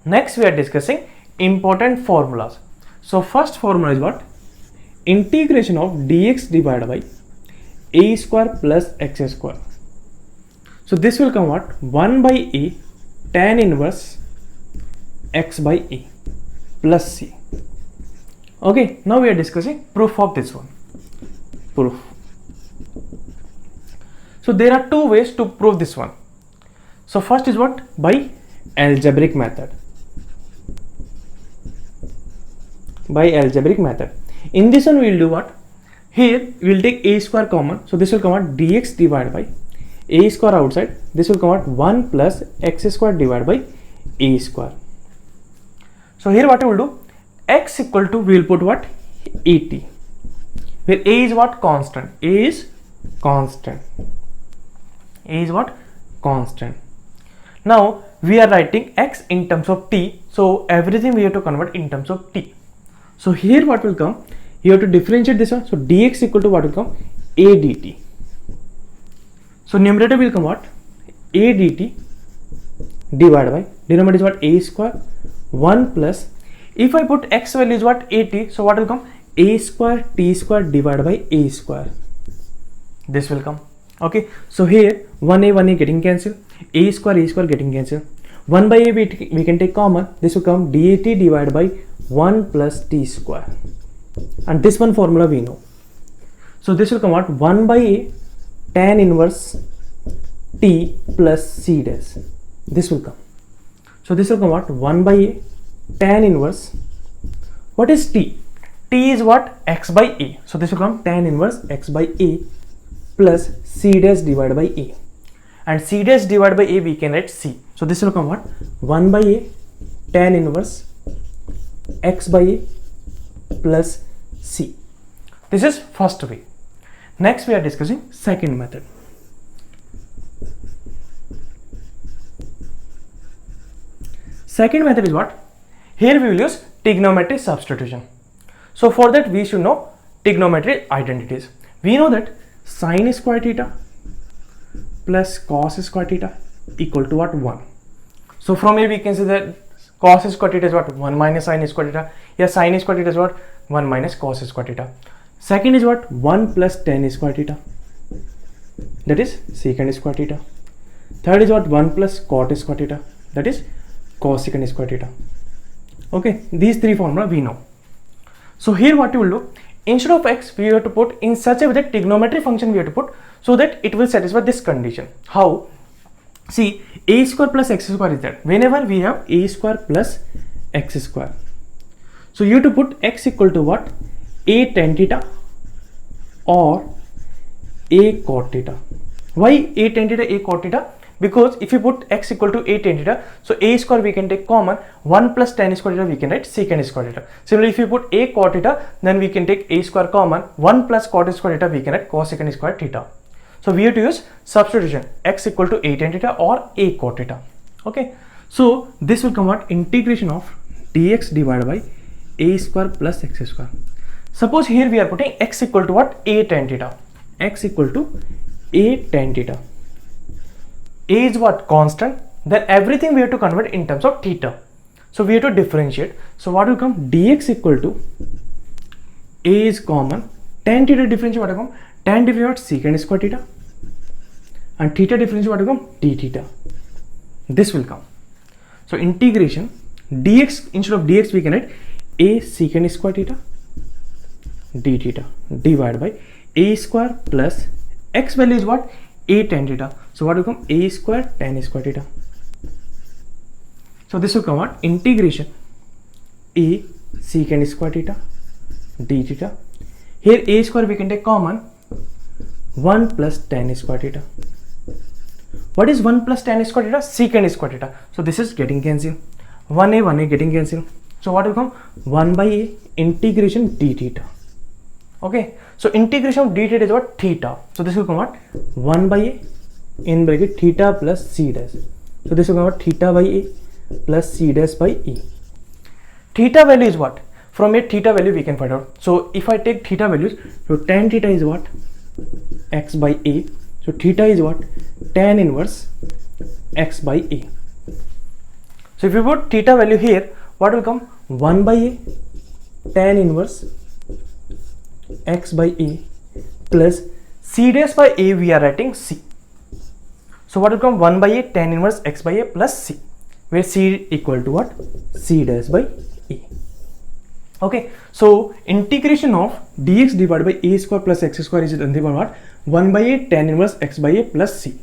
Next we are discussing important formulas. So first formula is what? Integration of dx divided by a square plus x square. So this will come what? 1 by a tan inverse x by a plus c. Okay, now we are discussing proof of this one. Proof. So there are two ways to prove this one. So first is what? By algebraic method. By algebraic method. In this one we will do what? Here we will take a square common. So this will come out dx divided by a square outside. This will come out 1 plus x square divided by a square. So here what we will do? X equal to, we will put what? 80. Where a is what? Constant. A is constant. A is what? Constant. Now we are writing x in terms of t. So everything we have to convert in terms of t. So here what will come? You have to differentiate this one. So dx equal to what will come? A dt. So numerator will come what? A dt divided by, denominator is what? A square 1 plus, if I put x value is what? 80. So what will come? A square t square divided by a square. This will come. Okay. So here 1a getting cancelled. A square getting cancelled. 1 by a we can take common. This will come dat divided by 1 plus t square. And this one formula we know. So this will come out 1 by a tan inverse t plus c dash. This will come. So this will come out 1 by a tan inverse. What is t? T is what? X by a. So this will come tan inverse x by a plus c dash divided by a. And c dash divided by a we can write c. So this will come what? 1 by a tan inverse x by a plus c. This is first way. Next we are discussing second method. Second method is what? Here we will use trigonometric substitution. So for that we should know trigonometric identities. We know that sin square theta plus cos square theta equal to what? 1. So from here we can say that cos square theta is what? 1 minus sin square theta. Yeah, sin square theta is what? 1 minus cos square theta. Second is what? 1 plus tan square theta. That is secant square theta. Third is what? 1 plus cot square theta. That is cosecant square theta. Okay, these three formula we know. So here what you will do? Instead of x, we have to put in such a way that trigonometry function we have to put so that it will satisfy this condition. How? See, a square plus x square is that whenever we have a square plus x square. So you have to put x equal to what? A tan theta or a cot theta. Why a tan theta, a cot theta? Because if you put x equal to a tan theta, so a square we can take common, 1 plus tan square theta we can write secant square theta. Similarly, if you put a cot theta, then we can take a square common, 1 plus cot square theta we can write cosecant square theta. So we have to use substitution, x equal to a tan theta or a cot theta. Okay, so this will come out integration of dx divided by a square plus x square. Suppose here we are putting x equal to what? A tan theta. X equal to a tan theta. A is what? Constant. Then everything we have to convert in terms of theta. So we have to differentiate. So what will come? Dx equal to a is common. Tan theta differentiate what will come? Tan differentiate secant square theta. And theta differentiate what will come? D theta. This will come. So integration dx, instead of dx we can write a secant square theta d theta divided by a square plus x value is what? A tan theta. So what will come? A square tan square theta. So this will come out integration a secant square theta d theta. Here a square we can take common, 1 plus tan square theta. What is 1 plus tan square theta? Secant square theta. So this is getting cancelled. 1a getting cancelled. So what will come? 1 by a integration d theta. Okay, so integration of d theta is what? Theta. So this will come out 1 by a in bracket theta plus c dash. So this will come out theta by a plus c dash by e. Theta value is what? From a theta value we can find out. So if I take theta values, so tan theta is what? X by a. So theta is what? Tan inverse x by a. So if you put theta value here, what will come? 1 by a tan inverse x by a plus c dash by a, we are writing c. So what will come? 1 by a tan inverse x by a plus c, where c equal to what? C dash by a. Okay, so integration of dx divided by a square plus x square is nothing but what? 1 by a tan inverse x by a plus c.